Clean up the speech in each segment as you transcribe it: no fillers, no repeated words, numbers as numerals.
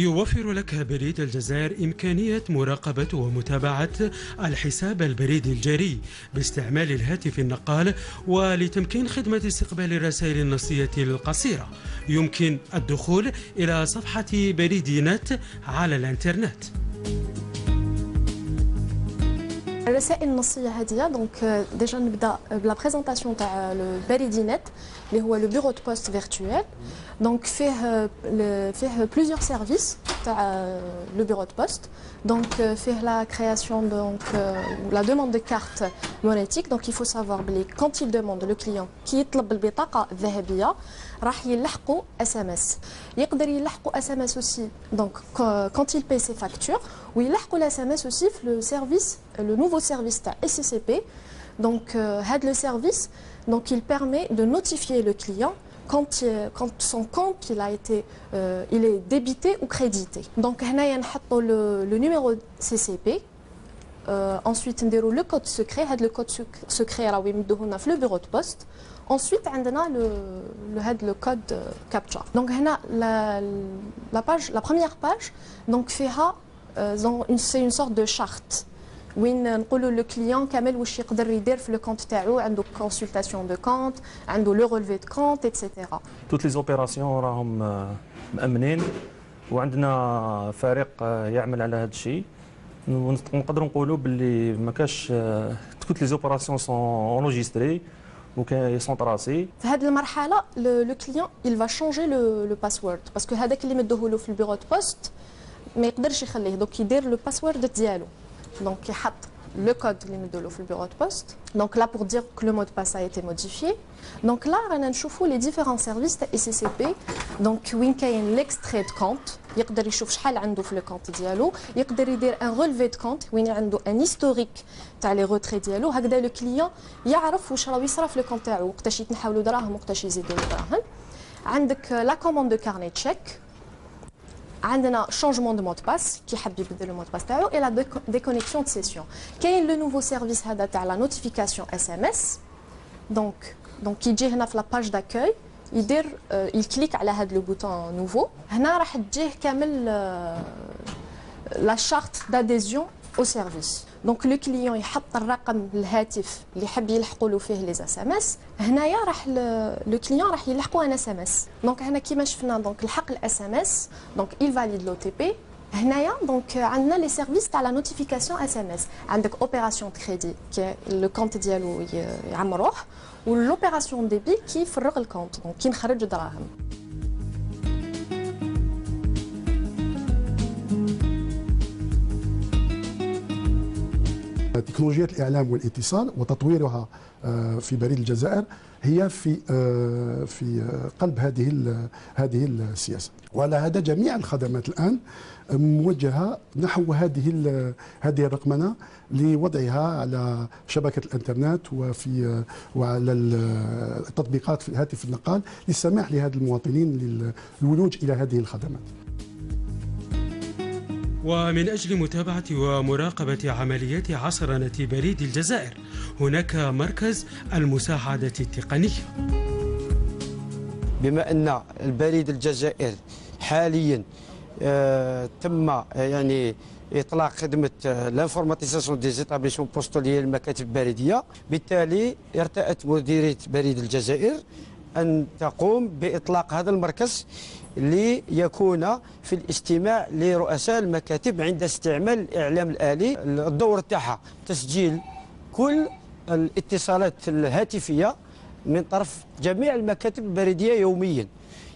يوفر لك بريد الجزائر إمكانية مراقبة ومتابعة الحساب البريدي الجاري باستعمال الهاتف النقال، ولتمكين خدمة استقبال الرسائل النصية القصيرة يمكن الدخول إلى صفحة بريد نت على الإنترنت. الرسائل النصيه هذه دونك ديجا نبدا بلا بريزونطاسيون تاع البريدي نت اللي هو لو بيرو دو بوست فيرتوال. دونك فيه بليزيور سيرفيس تاع لو بيرو دو بوست. دونك فيه لا كرياسيون دونك لا دوموند دو كارت مونيتيك. دونك il faut savoir بلي كونت il demande لو كليون كي يطلب البطاقه الذهبيه راح يلحقوا اس ام اس. يقدر يلحقوا اس ام اس اوسي دونك كونت il paye ses factures ويلحقوا الاس ام اس اوسي في لو سيرفيس لو نوفو سيرفيس تاع اس سي بي. دونك هذا لو سيرفيس donc il permet de notifier le client quand son compte il est débité ou crédité. Donc هنايا نحطوا le numéro CCP. Ensuite نديروا le code secret. هذا le code secret راهو يمدوه لنا في le bureau de poste. Ensuite عندنا le code captcha. Donc هنا la première page donc فيها c'est une sorte de charte وين نقولوا لو كليون كامل واش يقدر يدير في لو كونت تاعو. عنده كونسلطاسيون دو كونت، عنده لو رولفي دو كونت ايتترا. توت لي زوبيراسيون راهم مأمنين وعندنا فريق يعمل على هذا الشيء. ونقدروا نقولوا باللي ما كاش توت لي زوبيراسيون سون اونجستري و سون تراسي. في هذه المرحله لو كليون il va changer le password باسكو هذاك اللي مدوه له في البيرو دو بوست ما يقدرش يخليه. دونك يدير لو باسورد ديالو. Donc, il y a le code limite de le bureau de poste. Donc là, pour dire que le mot de passe a été modifié. Donc là, on a les différents services de SCCP. Donc, وين كاين l'extrait de compte. يقدر يشوف شحال عنده في le compte ديالو. يقدر يدير un relevé de compte وين عنده un historique تاع les retraits ديالو. هكذا le client يعرف واش راه يصرا في le compte تاعو، وقتاش يتنحاو له دراهم وقتاش يزيدوا له دراهم. عندك la commande de carnet check. عندنا changement de mot de passe qui حاب يبدل le mot de passe تاعو et la déconnexion de session. كاين le nouveau service هذا تاع la notification SMS. donc يجي هنا في la page d'accueil يدير يكليك على هذا le bouton nouveau. هنا راح تجيه كامل la charte d'adhésion au service. دونك لو كليون يحط الرقم الهاتف اللي حاب يلحقوا له فيه لي اس ام اس. هنايا راح لو كليون راح يلحقوا ان اس ام اس. دونك هنا كيما شفنا دونك لحق الاس ام اس دونك il valide لو تي بي. هنايا دونك عندنا لي سيرفيس تاع لا نوتيفيكاسيون اس ام اس. عندك اوبيراسيون كريدي كي لو كونت ديالو يعمروه، ولوبيراسيون ديبي كي يفرغ الكونت دونك كي نخرج دراهم. تكنولوجيا الإعلام والاتصال وتطويرها في بريد الجزائر هي في قلب هذه السياسة. وعلى هذا جميع الخدمات الآن موجهة نحو هذه الرقمنة لوضعها على شبكة الإنترنت وعلى التطبيقات في الهاتف النقال للسماح لهذا المواطنين للولوج إلى هذه الخدمات. ومن أجل متابعة ومراقبة عمليات عصرنة بريد الجزائر هناك مركز المساعدة التقنية. بما أن البريد الجزائر حاليا تم يعني إطلاق خدمة لانفورماتيزاسيون دي زيتابليسمون بوستولية المكاتب البريدية، بالتالي ارتأت مديرية بريد الجزائر أن تقوم بإطلاق هذا المركز ليكون في الاستماع لرؤساء المكاتب عند استعمال الإعلام الآلي. الدور تاعها تسجيل كل الاتصالات الهاتفية من طرف جميع المكاتب البريدية يوميا.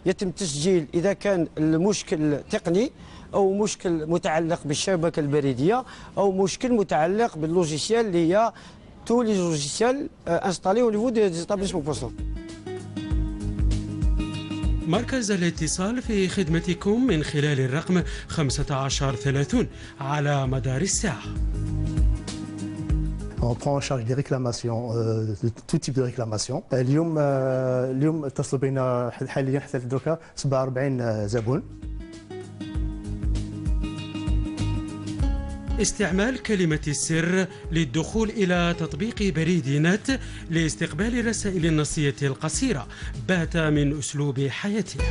يتم تسجيل إذا كان المشكل تقني أو مشكل متعلق بالشبكة البريدية أو مشكل متعلق باللوجيسيال اللي هي تو لي لوجيسيال انستالي او نيفو دي زيتابليسمون بوستال. مركز الاتصال في خدمتكم من خلال الرقم 1530 على مدار الساعة. On prend en charge des réclamations, de tout type de réclamations. اليوم اتصلوا بنا حاليا حتى دوكا 47 زبون. استعمال كلمة السر للدخول إلى تطبيق بريد نت لاستقبال الرسائل النصية القصيرة بات من أسلوب حياتنا.